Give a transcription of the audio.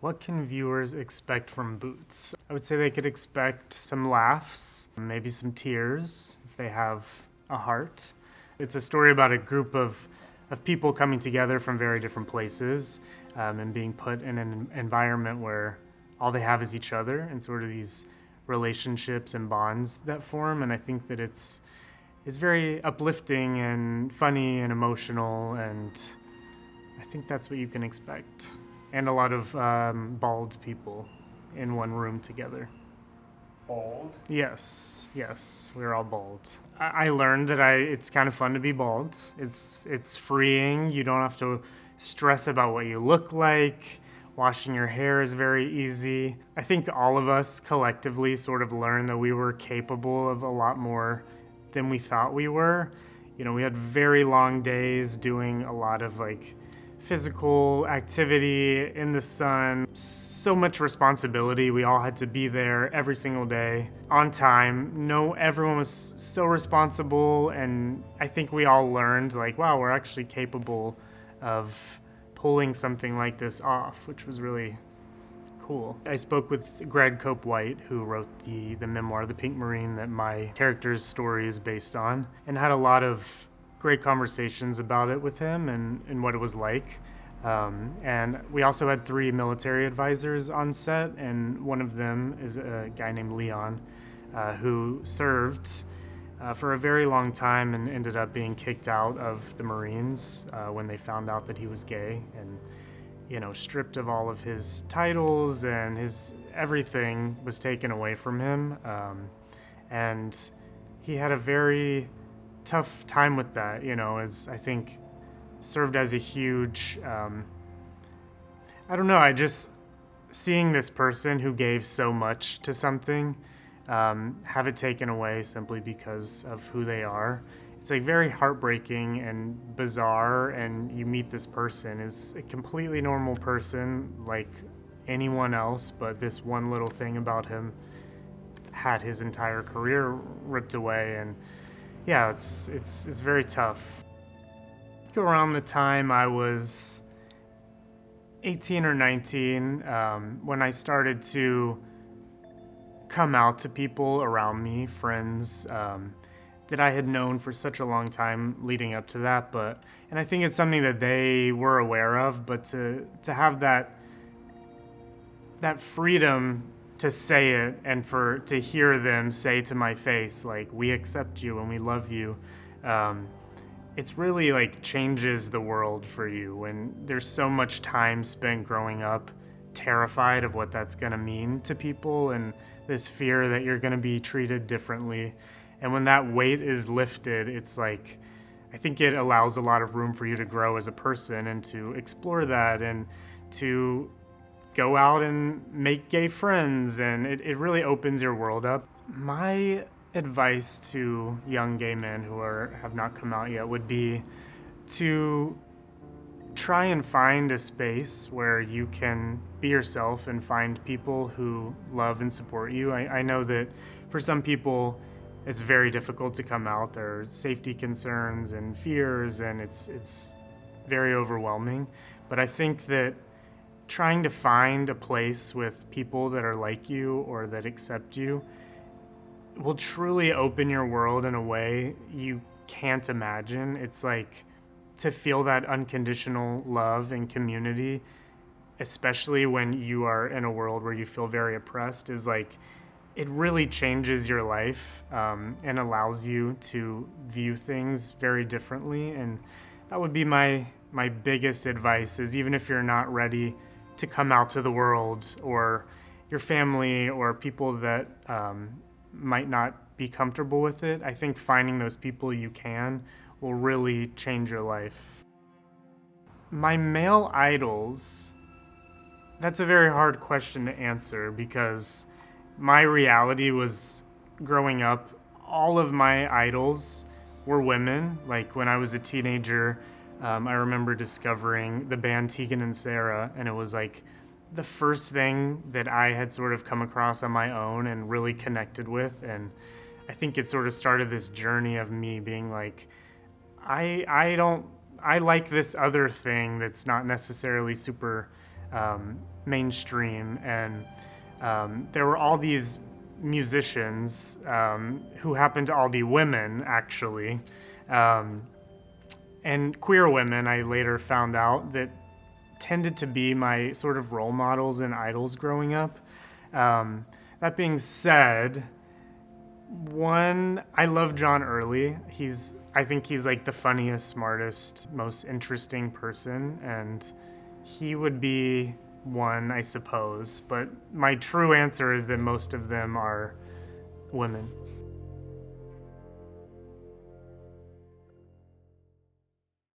What can viewers expect from Boots? I would say they could expect some laughs, maybe some tears if they have a heart. It's a story about a group of people coming together from very different places and being put in an environment where all they have is each other and sort of these relationships and bonds that form. And I think that it's very uplifting and funny and emotional, and I think that's what you can expect. And a lot of bald people in one room together. Bald? Yes, we're all bald. I learned that it's kind of fun to be bald. It's freeing. You don't have to stress about what you look like. Washing your hair is very easy. I think all of us collectively sort of learned that we were capable of a lot more than we thought we were. You know, we had very long days doing a lot of physical activity in the sun. So much responsibility. We all had to be there every single day on time. Everyone was so responsible, and I think we all learned wow, we're actually capable of pulling something like this off, which was really cool. I spoke with Greg Cope White, who wrote the memoir, The Pink Marine, that my character's story is based on, and had a lot of great conversations about it with him and what it was like. And we also had 3 military advisors on set, and one of them is a guy named Leon, who served for a very long time and ended up being kicked out of the Marines when they found out that he was gay, and stripped of all of his titles, and his everything was taken away from him. And he had a very tough time with that, as I think served as a huge, I don't know, I just seeing this person who gave so much to something have it taken away simply because of who they are. It's very heartbreaking and bizarre, and you meet this person is a completely normal person like anyone else, but this one little thing about him had his entire career ripped away. And yeah, it's very tough. Around the time I was 18 or 19, when I started to come out to people around me, friends that I had known for such a long time leading up to that, and I think it's something that they were aware of, but to have that freedom to say it, and to hear them say to my face, we accept you and we love you, it's really changes the world for you when there's so much time spent growing up terrified of what that's going to mean to people, and this fear that you're going to be treated differently. And when that weight is lifted, it's I think it allows a lot of room for you to grow as a person and to explore that and to go out and make gay friends, and it really opens your world up. My advice to young gay men who have not come out yet would be to try and find a space where you can be yourself and find people who love and support you. I know that for some people it's very difficult to come out. There are safety concerns and fears, and it's very overwhelming. But I think that trying to find a place with people that are like you or that accept you will truly open your world in a way you can't imagine. It's to feel that unconditional love and community, especially when you are in a world where you feel very oppressed, is it really changes your life and allows you to view things very differently. And that would be my biggest advice, is even if you're not ready to come out to the world, or your family or people that might not be comfortable with it, I think finding those people you can will really change your life. My male idols, that's a very hard question to answer, because my reality was, growing up, all of my idols were women. When I was a teenager, I remember discovering the band Tegan and Sarah, and it was the first thing that I had sort of come across on my own and really connected with. And I think it sort of started this journey of me being I like this other thing that's not necessarily super mainstream, and there were all these musicians who happened to all be women, actually. Um, and queer women, I later found out, that tended to be my sort of role models and idols growing up. That being said, I love John Early. I think he's like the funniest, smartest, most interesting person, and he would be one, I suppose. But my true answer is that most of them are women.